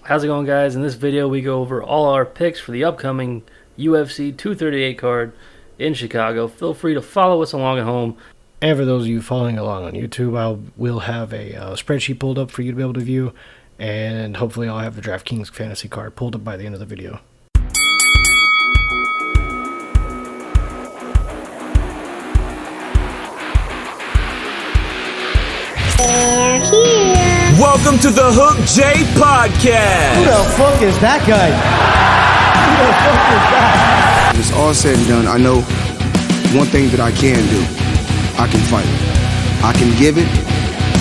How's it going, guys? In this video, we go over all our picks for the upcoming UFC 238 card in Chicago. Feel free to follow us along at home. And for those of you following along on YouTube, I will have a spreadsheet pulled up for you to be able to view, and hopefully I'll have the DraftKings fantasy card pulled up by the end of the video. Welcome to the hookedj podcast. Who the fuck is that guy? Who the fuck is that? When it's all said and done, I know one thing that I can do. I can fight. I can give it,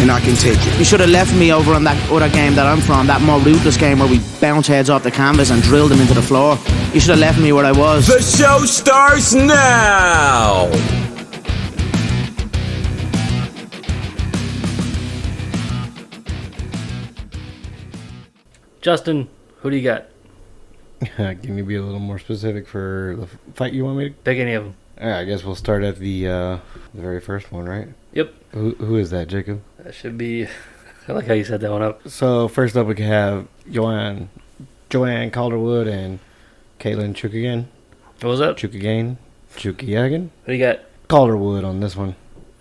and I can take it. You should have left me over on that other game that I'm from, that more ruthless game where we bounce heads off the canvas and drill them into the floor. You should have left me where I was. The show starts now. Justin, who do you got? Can you be a little more specific for the fight you want me to? Pick any of them. I guess we'll start at the very first one, right? Yep. Who is that, Jacob? That should be... I like how you set that one up. So first up, we can have Joanne Calderwood and Caitlin Chukagan. What was that? Chukagan. Who do you got? Calderwood on this one.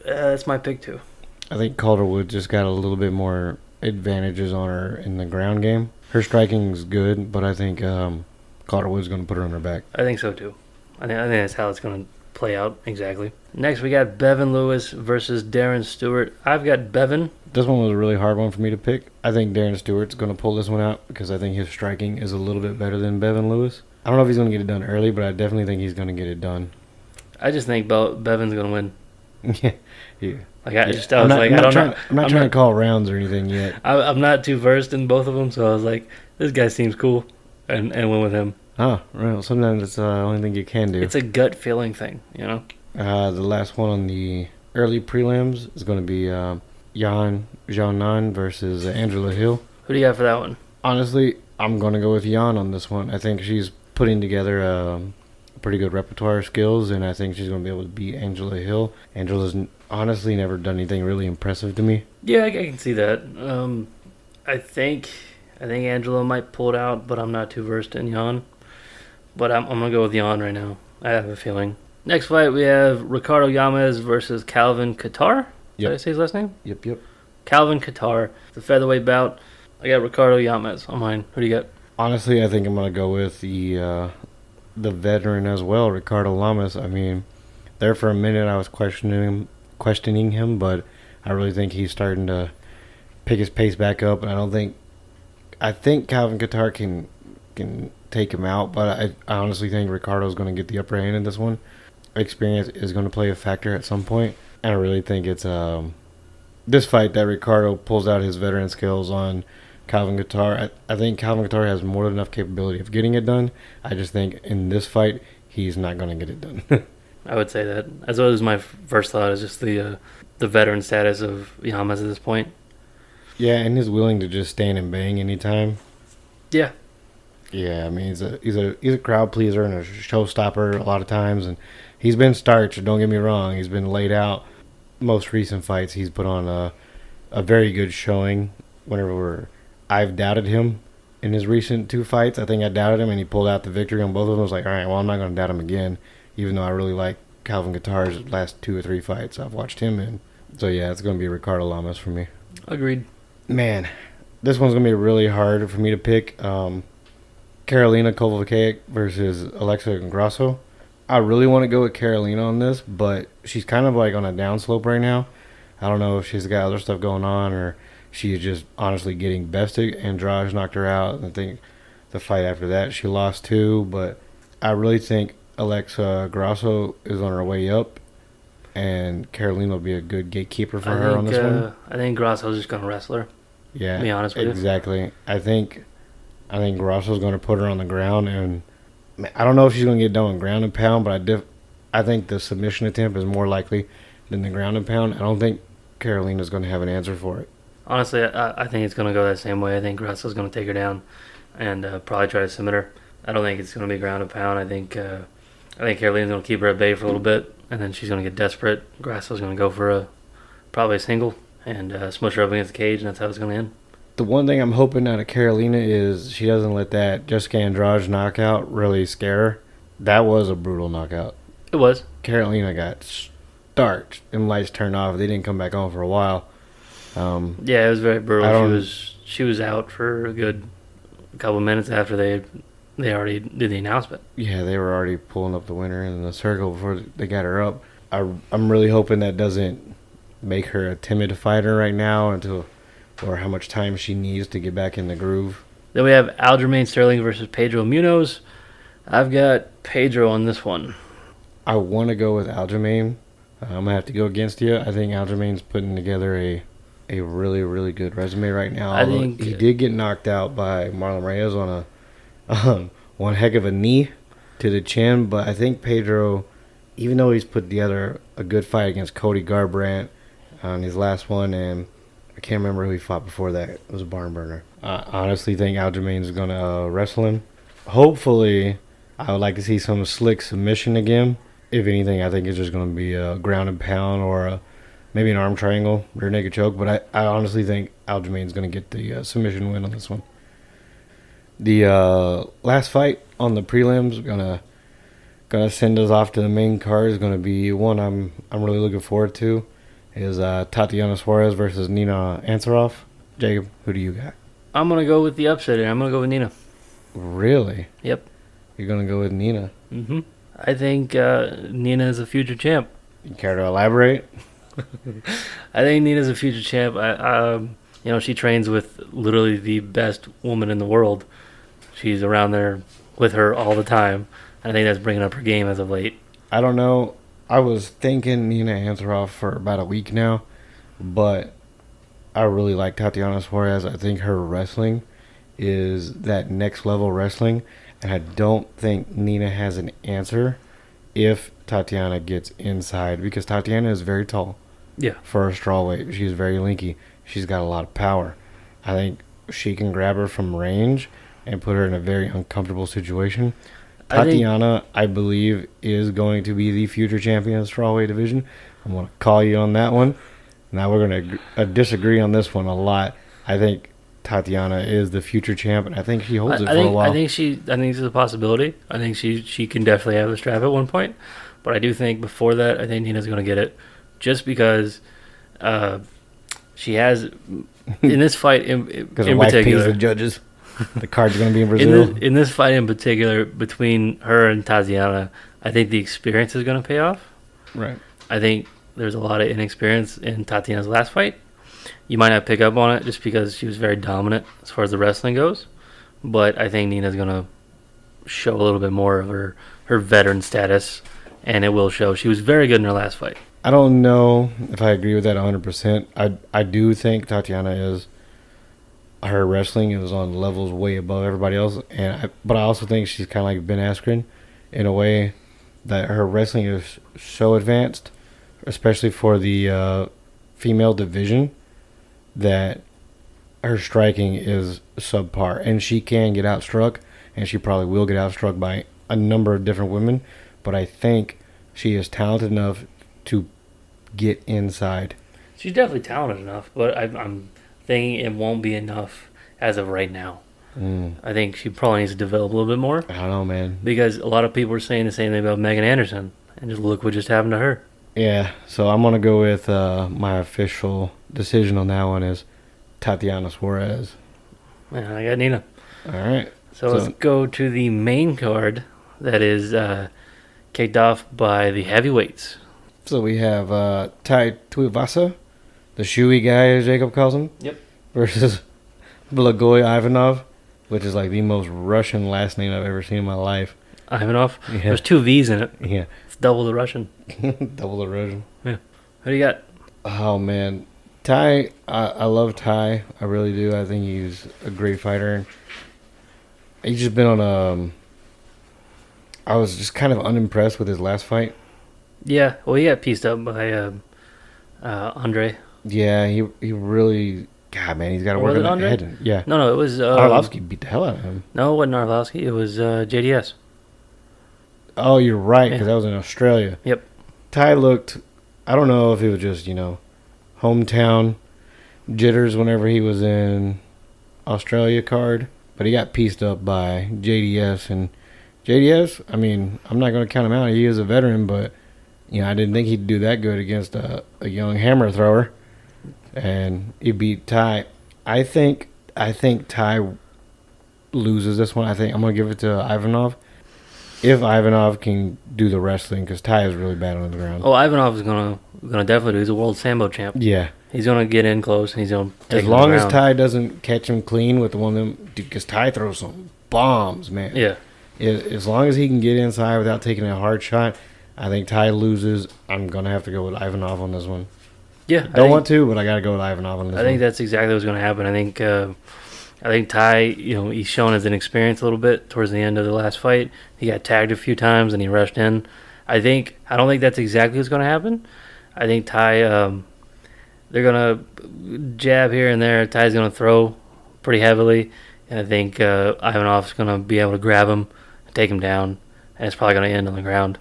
That's my pick, too. I think Calderwood just got a little bit more advantages on her in the ground game. Her striking's good, but I think Calderwood's going to put her on her back. I think so, too. I think that's how it's going to play out, exactly. Next, we got Bevan Lewis versus Darren Stewart. I've got Bevan. This one was a really hard one for me to pick. I think Darren Stewart's going to pull this one out because I think his striking is a little bit better than Bevan Lewis. I don't know if he's going to get it done early, but I definitely think he's going to get it done. I just think Bevan's going to win. Yeah. I'm not trying to call rounds or anything yet. I'm not too versed in both of them, so I was like, this guy seems cool, and went with him. Oh, right. Sometimes it's the only thing you can do. It's a gut feeling thing, you know? The last one on the early prelims is going to be Yan Xiaonan versus Angela Hill. Who do you got for that one? Honestly, I'm going to go with Yan on this one. I think she's putting together a pretty good repertoire of skills, and I think she's going to be able to beat Angela Hill. Angela's honestly never done anything really impressive to me. Yeah, I can see that. I think Angela might pull it out, but I'm not too versed in Yan. But I'm going to go with Yan right now. I have a feeling. Next fight, we have Ricardo Yamez versus Calvin Kattar. Did I say his last name? Yep. Calvin Kattar. The featherweight bout. I got Ricardo Yamez on mine. Who do you got? Honestly, I think I'm going to go with the veteran as well, Ricardo Lamas. I mean, there for a minute I was questioning him, but I really think he's starting to pick his pace back up, and I think Calvin Kattar can take him out, but I honestly think Ricardo's going to get the upper hand in this one. Experience is going to play a factor at some point, and I really think it's this fight that Ricardo pulls out his veteran skills on Calvin Kattar. I think Calvin Kattar has more than enough capability of getting it done. I just think in this fight, he's not going to get it done. I would say that. As well as my first thought is just the veteran status of Yamez at this point. Yeah, and he's willing to just stand and bang anytime. Yeah. Yeah, I mean he's a crowd pleaser and a showstopper a lot of times, and he's been starched. Don't get me wrong, he's been laid out. Most recent fights, he's put on a very good showing. Whenever I've doubted him in his recent two fights, I think I doubted him, and he pulled out the victory on both of them. I was like, all right, well, I'm not going to doubt him again, even though I really like Calvin Kattar's last 2 or 3 fights I've watched him in. So yeah, it's going to be Ricardo Lamas for me. Agreed. Man, this one's going to be really hard for me to pick. Karolina Kowalkiewicz versus Alexa Grasso. I really want to go with Karolina on this, but she's kind of like on a downslope right now. I don't know if she's got other stuff going on or she's just honestly getting bested. Andrade knocked her out, and I think the fight after that she lost too. But I really think Alexa Grasso is on her way up, and Karolina will be a good gatekeeper for her on this one. I think Grasso's just going to wrestle her. Yeah, to be honest with you. Exactly. I think Grasso's going to put her on the ground, and I don't know if she's going to get done with ground and pound, but I think the submission attempt is more likely than the ground and pound. I don't think Karolina's going to have an answer for it. Honestly, I think it's going to go that same way. I think Grasso's going to take her down and probably try to submit her. I don't think it's going to be ground and pound. I think Karolina's going to keep her at bay for a little bit, and then she's going to get desperate. Grasso's going to go for probably a single and smush her up against the cage, and that's how it's going to end. The one thing I'm hoping out of Carolina is she doesn't let that Jessica Andrade knockout really scare her. That was a brutal knockout. It was. Carolina got starched and lights turned off. They didn't come back on for a while. Yeah, it was very brutal. She was out for a good couple minutes after they already did the announcement. Yeah, they were already pulling up the winner in the circle before they got her up. I'm really hoping that doesn't make her a timid fighter right now or how much time she needs to get back in the groove. Then we have Aljamain Sterling versus Pedro Munoz. I've got Pedro on this one. I want to go with Aljamain. I'm going to have to go against you. I think Aljamain's putting together a really, really good resume right now. I think he did get knocked out by Marlon Reyes on one heck of a knee to the chin, but I think Pedro, even though he's put together a good fight against Cody Garbrandt on his last one, and I can't remember who he fought before that. It was a barn burner. I honestly think Aljamain's going to wrestle him. Hopefully, I would like to see some slick submission again. If anything, I think it's just going to be a ground and pound or maybe an arm triangle, rear naked choke. But I honestly think Aljamain's going to get the submission win on this one. The last fight on the prelims gonna send us off to the main card is going to be one I'm really looking forward to. Is Tatiana Suarez versus Nina Ansaroff. Jacob, who do you got? I'm going to go with the upset, and I'm going to go with Nina. Really? Yep. You're going to go with Nina? Mm-hmm. I think Nina is a future champ. You care to elaborate? I think Nina's a future champ. She trains with literally the best woman in the world. She's around there with her all the time. I think that's bringing up her game as of late. I don't know. I was thinking Nina Ansaroff for about a week now, but I really like Tatiana Suarez. I think her wrestling is that next level wrestling, and I don't think Nina has an answer if Tatiana gets inside, because Tatiana is very tall. Yeah. For a strawweight. She's very linky. She's got a lot of power. I think she can grab her from range and put her in a very uncomfortable situation. Tatiana, I believe, is going to be the future champion of the strawweight division. I'm going to call you on that one. Now we're going to disagree on this one a lot. I think Tatiana is the future champ, and I think she holds it for a while. I think this is a possibility. I think she can definitely have the strap at one point, but I do think before that, I think Nina's going to get it, just because she has in this fight in particular. The judges. The card's going to be in Brazil. In this fight in particular, between her and Tatiana, I think the experience is going to pay off. Right. I think there's a lot of inexperience in Tatiana's last fight. You might not pick up on it just because she was very dominant as far as the wrestling goes. But I think Nina's going to show a little bit more of her veteran status, and it will show. She was very good in her last fight. I don't know if I agree with that 100%. I do think Tatiana is... Her wrestling is on levels way above everybody else, but I also think she's kind of like Ben Askren in a way that her wrestling is so advanced, especially for the female division, that her striking is subpar, and she can get outstruck, and she probably will get outstruck by a number of different women, but I think she is talented enough to get inside. She's definitely talented enough, but I'm thinking it won't be enough as of right now. I think she probably needs to develop a little bit more. I don't know, man. Because a lot of people are saying the same thing about Megan Anderson, and just look what just happened to her. Yeah, so I'm going to go with my official decision on that one is Tatiana Suarez. Man, I got Nina. All right. So let's go to the main card that is kicked off by the heavyweights. So we have Tai Tuivasa, the shoey guy, as Jacob calls him. Yep. Versus Blagoy Ivanov, which is like the most Russian last name I've ever seen in my life. Ivanov? Yeah. There's 2 V's in it. Yeah. It's double the Russian. Double the Russian. Yeah. Who do you got? Oh, man. Tai, I love Tai. I really do. I think he's a great fighter. He's just been on I was just kind of unimpressed with his last fight. Yeah. Well, he got pieced up by Andre. Yeah, he really... God, man, he's got to work on that head. Yeah. No, it was... Arlovsky beat the hell out of him. No, it wasn't Arlovsky. It was JDS. Oh, you're right, because that was in Australia. Yep. Tai looked... I don't know if it was just, hometown jitters whenever he was in Australia card, but he got pieced up by JDS. And JDS, I mean, I'm not going to count him out. He is a veteran, but I didn't think he'd do that good against a young hammer thrower. And he beat Ty. I think Ty loses this one. I think I'm going to give it to Ivanov. If Ivanov can do the wrestling, because Ty is really bad on the ground. Oh, Ivanov is gonna definitely do. He's a world Sambo champ. Yeah. He's gonna get in close, and he's gonna take as him long around. as Ty doesn't catch him clean with the one of them, because Ty throws some bombs, man. Yeah. As long as he can get inside without taking a hard shot, I think Ty loses. I'm gonna have to go with Ivanov on this one. Yeah. Don't want to, but I gotta go with Ivanov on this one. I think that's exactly what's gonna happen. I think Ty, he's shown his inexperience a little bit towards the end of the last fight. He got tagged a few times and he rushed in. I don't think that's exactly what's going to happen. I think Ty, they're going to jab here and there. Ty's going to throw pretty heavily. And I think Ivanov's going to be able to grab him and take him down. And it's probably going to end on the ground.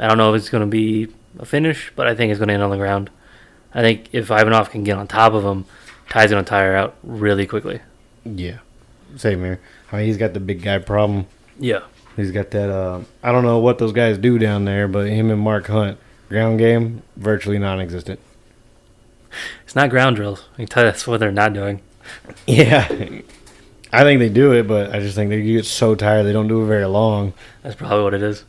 I don't know if it's going to be a finish, but I think it's going to end on the ground. I think if Ivanov can get on top of him, Ty's going to tire out really quickly. Yeah, same here. I mean, he's got the big guy problem. Yeah. He's got that, I don't know what those guys do down there, but him and Mark Hunt, ground game, virtually non-existent. It's not ground drills. I can tell you that's what they're not doing. Yeah. I think they do it, but I just think they get so tired they don't do it very long. That's probably what it is.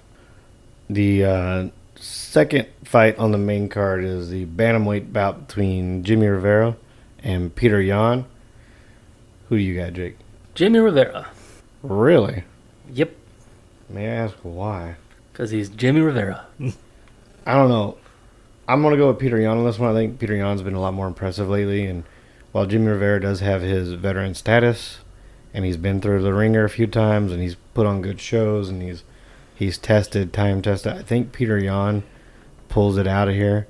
The second fight on the main card is the bantamweight bout between Jimmy Rivera and Peter Yan. Who do you got, Jake? Jimmy Rivera. Really? Yep. May I ask why? Because he's Jimmy Rivera. I don't know. I'm going to go with Peter Yan on this one. I think Peter Yan's been a lot more impressive lately. And while Jimmy Rivera does have his veteran status, and he's been through the ringer a few times, and he's put on good shows, and he's time tested, I think Peter Yan pulls it out of here.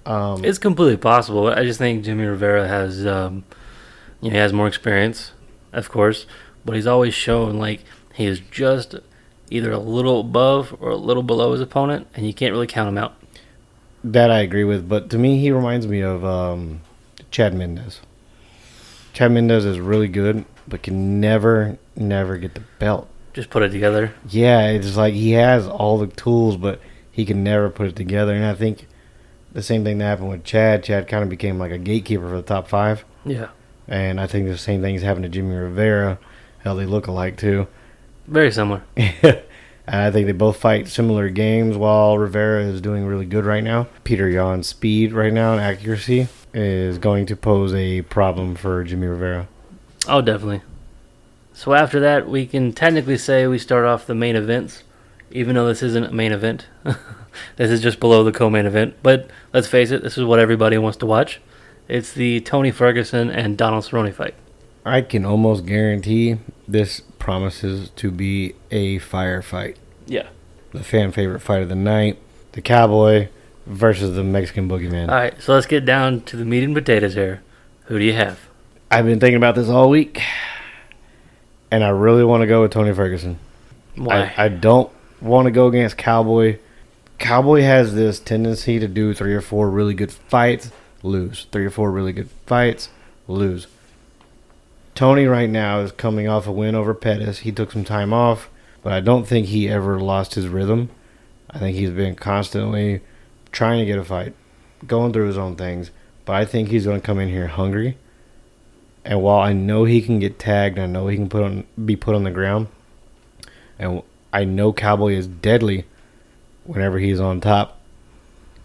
It's completely possible. I just think Jimmy Rivera has, he has more experience, of course, but he's always shown like he is just either a little above or a little below his opponent, and you can't really count him out. That I agree with, but to me, he reminds me of Chad Mendez. Chad Mendez is really good, but can never get the belt. Just put it together. Yeah, it's like he has all the tools, but he can never put it together. And I think the same thing that happened with Chad. Chad kind of became like a gatekeeper for the top five. Yeah. And I think the same thing is happening to Jimmy Rivera. Hell, they look alike too. Very similar. And I think they both fight similar games while Rivera is doing really good right now. Peter Yan's speed right now and accuracy is going to pose a problem for Jimmy Rivera. Oh, definitely. So after that, we can technically say we start off the main events, even though this isn't a main event. This is just below the co-main event. But let's face it, this is what everybody wants to watch. It's the Tony Ferguson and Donald Cerrone fight. I can almost guarantee this promises to be a fire fight. Yeah. The fan favorite fight of the night. The Cowboy versus the Mexican Boogeyman. All right, so let's get down to the meat and potatoes here. Who do you have? I've been thinking about this all week, and I really want to go with Tony Ferguson. Why? I don't want to go against Cowboy. Cowboy has this tendency to do 3 or 4 really good fights, lose. 3 or 4 really good fights, lose. Tony right now is coming off a win over Pettis. He took some time off, but I don't think he ever lost his rhythm. I think he's been constantly trying to get a fight, going through his own things, but I think he's going to come in here hungry. And while I know he can get tagged, I know he can be put on the ground, and I know Cowboy is deadly whenever he's on top,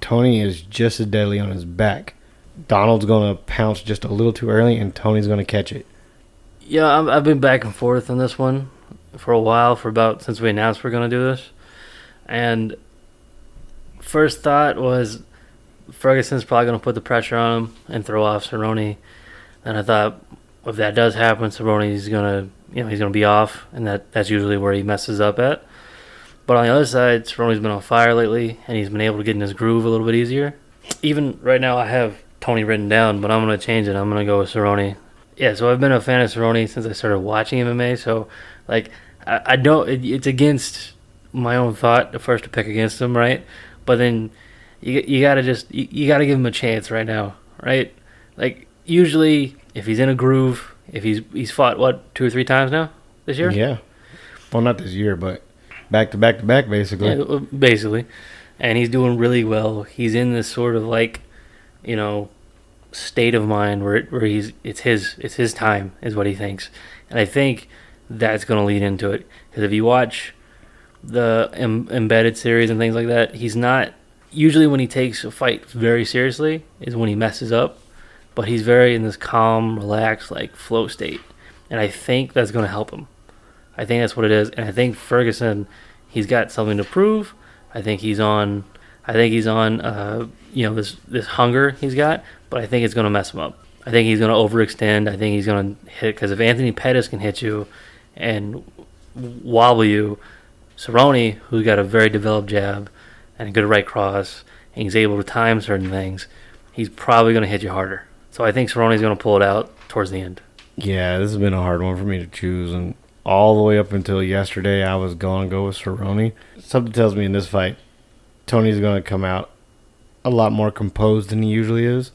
Tony is just as deadly on his back. Donald's going to pounce just a little too early, and Tony's going to catch it. Yeah, I've been back and forth on this one for a while, since we announced we're going to do this. And first thought was Ferguson's probably going to put the pressure on him and throw off Cerrone. And I thought if that does happen, Cerrone's going to, he's going to be off, and that's usually where he messes up at. But on the other side, Cerrone's been on fire lately, and he's been able to get in his groove a little bit easier. Even right now, I have Tony written down, but I'm going to change it. I'm going to go with Cerrone. Yeah, so I've been a fan of Cerrone since I started watching MMA. So, I don't. It's against my own thought at first to pick against him, right? But then you gotta you gotta give him a chance right now, right? Like usually, if he's in a groove If he's fought what 2 or 3 times now this year. Yeah. Well, not this year, but back to back to back, basically. Yeah, basically, and he's doing really well. He's in this sort of state of mind where it's his time is what he thinks, and I think that's going to lead into it. Because if you watch the embedded series and things like that, he's not usually when he takes a fight very seriously is when he messes up, but he's very in this calm, relaxed, like flow state, and I think that's going to help him. I think that's what it is, and I think Ferguson, he's got something to prove. I think he's on. This hunger he's got, but I think it's going to mess him up. I think he's going to overextend. I think he's going to hit because if Anthony Pettis can hit you and wobble you, Cerrone, who's got a very developed jab and a good right cross, and he's able to time certain things, he's probably going to hit you harder. So I think Cerrone's going to pull it out towards the end. Yeah, this has been a hard one for me to choose, and all the way up until yesterday, I was going to go with Cerrone. Something tells me in this fight, Tony's going to come out a lot more composed than he usually is,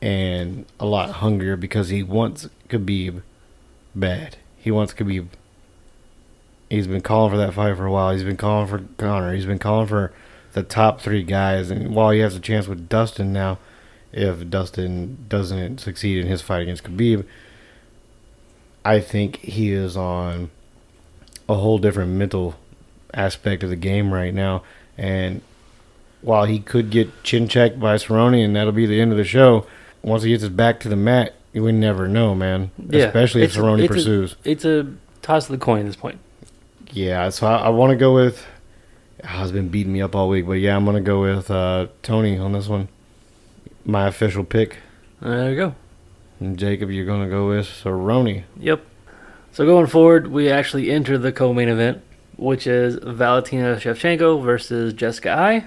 and a lot hungrier because he wants Khabib bad. He wants Khabib. He's been calling for that fight for a while. He's been calling for Conor. He's been calling for the top 3 guys, and while he has a chance with Dustin now, if Dustin doesn't succeed in his fight against Khabib, I think he is on a whole different mental aspect of the game right now. And while he could get chin checked by Cerrone and that'll be the end of the show, once he gets his back to the mat, we never know, man. Yeah, especially if Cerrone pursues. It's a toss of the coin at this point. Yeah, so I want to go with... It's been beating me up all week, but yeah, I'm going to go with Tony on this one. My official pick. There you go. And Jacob, you're going to go with Cerrone. Yep. So going forward, we actually enter the co-main event, which is Valentina Shevchenko versus Jessica Ai.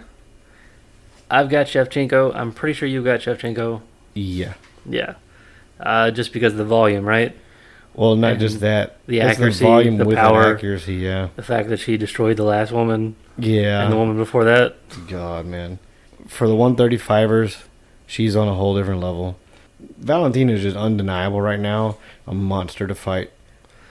I've got Shevchenko. I'm pretty sure you've got Shevchenko. Yeah. Yeah. Just because of the volume, right? Well, not just that. The accuracy, the volume the with power, accuracy, yeah. The fact that she destroyed the last woman. Yeah. And the woman before that. God, man. For the 135ers, she's on a whole different level. Valentina is just undeniable right now. A monster to fight.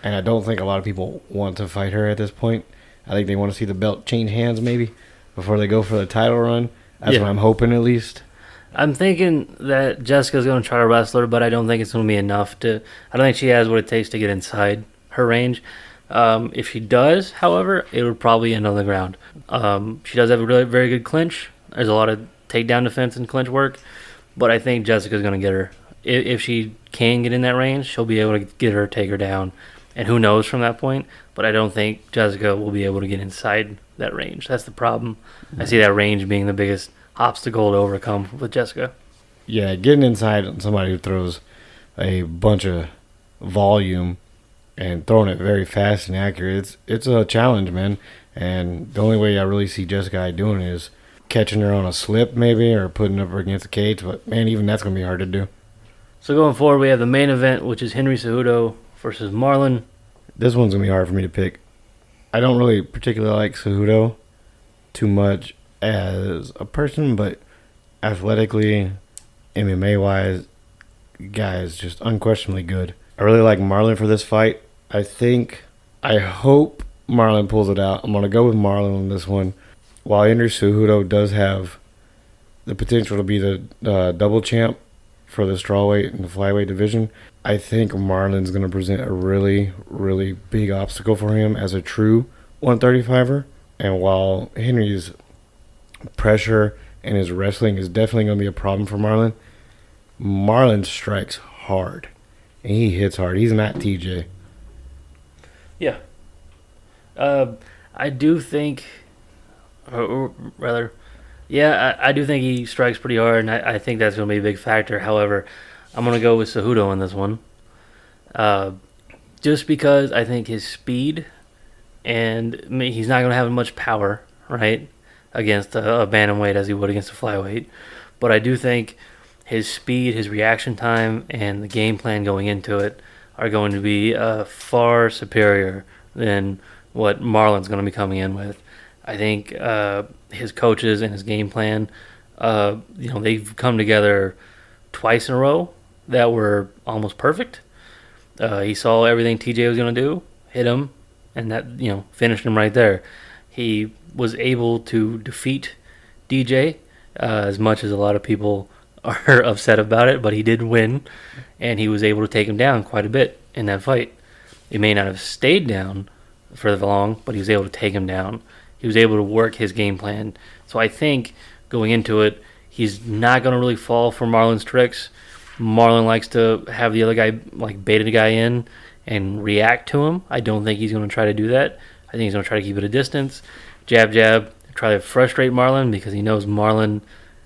And I don't think a lot of people want to fight her at this point. I think they want to see the belt change hands maybe before they go for the title run. That's what I'm hoping at least. I'm thinking that Jessica's going to try to wrestle her, but I don't think it's going to be enough to... I don't think she has what it takes to get inside her range. If she does, however, it would probably end on the ground. She does have a really very good clinch. There's a lot of takedown defense and clinch work, but I think Jessica's going to get her. If she can get in that range, she'll be able to get her, take her down. And who knows from that point, but I don't think Jessica will be able to get inside that range. That's the problem. I see that range being the biggest obstacle to overcome with Jessica. Yeah, getting inside on somebody who throws a bunch of volume and throwing it very fast and accurate, it's a challenge, man. And the only way I really see Jessica doing it is catching her on a slip maybe or putting her against the cage. But, man, even that's going to be hard to do. So going forward, we have the main event, which is Henry Cejudo versus Marlon. This one's going to be hard for me to pick. I don't really particularly like Cejudo too much as a person, but athletically, MMA-wise, guy is just unquestionably good. I really like Marlon for this fight. I hope Marlon pulls it out. I'm going to go with Marlon on this one. While Henry Cejudo does have the potential to be the double champ for the strawweight and the flyweight division, I think Marlon's going to present a really, really big obstacle for him as a true 135er. And while Henry's pressure and his wrestling is definitely going to be a problem for Marlon, Marlon strikes hard. And he hits hard. He's not TJ. Yeah. I do think, or rather, I do think he strikes pretty hard, and I think that's going to be a big factor. However, I'm going to go with Cejudo on this one. Just because I think his speed, and he's not going to have much power, right, against a bantamweight as he would against a flyweight. But I do think his speed, his reaction time, and the game plan going into it are going to be far superior than what Marlon's going to be coming in with. I think his coaches and his game plan, they've come together twice in a row that were almost perfect. He saw everything TJ was going to do, hit him, and that, finished him right there. He was able to defeat DJ, as much as a lot of people are upset about it, but he did win, and he was able to take him down quite a bit in that fight. He may not have stayed down for long, but he was able to take him down. He was able to work his game plan. So I think going into it, he's not going to really fall for Marlon's tricks. Marlon likes to have the other guy bait the guy in and react to him. I don't think he's going to try to do that. I think he's going to try to keep it a distance. Jab, jab, try to frustrate Marlon, because he knows Marlon,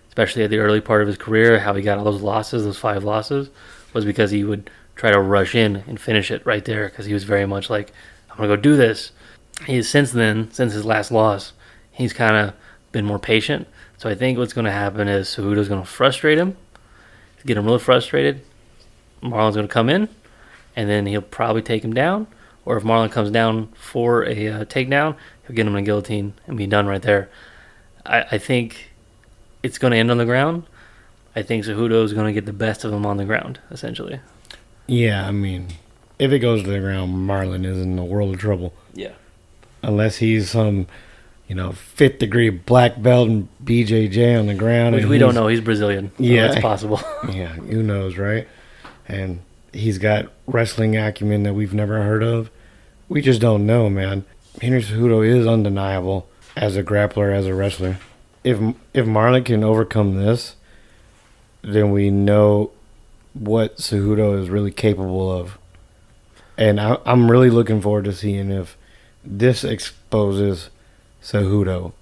especially at the early part of his career, how he got all those 5 losses, was because he would try to rush in and finish it right there, because he was very much like, I'm going to go do this. Since his last loss, he's kind of been more patient. So I think what's going to happen is Cejudo's going to frustrate him, get him really frustrated. Marlon's going to come in, and then he'll probably take him down. Or if Marlon comes down for a takedown, he'll get him in a guillotine and be done right there. I think it's going to end on the ground. I think Cejudo is going to get the best of him on the ground, essentially. Yeah, I mean, if it goes to the ground, Marlon is in a world of trouble. Yeah. Unless he's some, 5th degree black belt and BJJ on the ground. Which we don't know. He's Brazilian. So yeah. That's possible. Yeah, who knows, right? And he's got wrestling acumen that we've never heard of. We just don't know, man. Henry Cejudo is undeniable as a grappler, as a wrestler. If Marlon can overcome this, then we know what Cejudo is really capable of. And I'm really looking forward to seeing if this exposes Cejudo.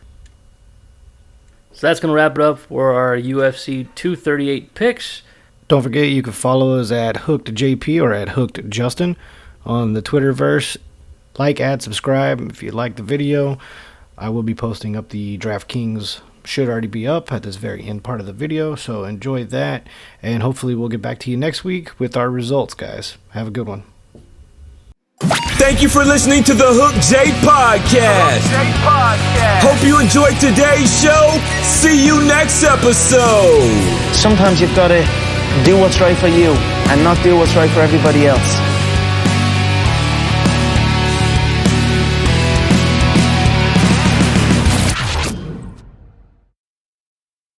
So that's going to wrap it up for our UFC 238 picks. Don't forget, you can follow us at hookedjp or at hookedjustin on the Twitterverse. Like, add, subscribe if you like the video. I will be posting up the DraftKings. Should already be up at this very end part of the video, so enjoy that. And hopefully we'll get back to you next week with our results, guys. Have a good one. Thank you for listening to the Hook J Podcast. Hope you enjoyed today's show. See you next episode. Sometimes you've got to do what's right for you and not do what's right for everybody else.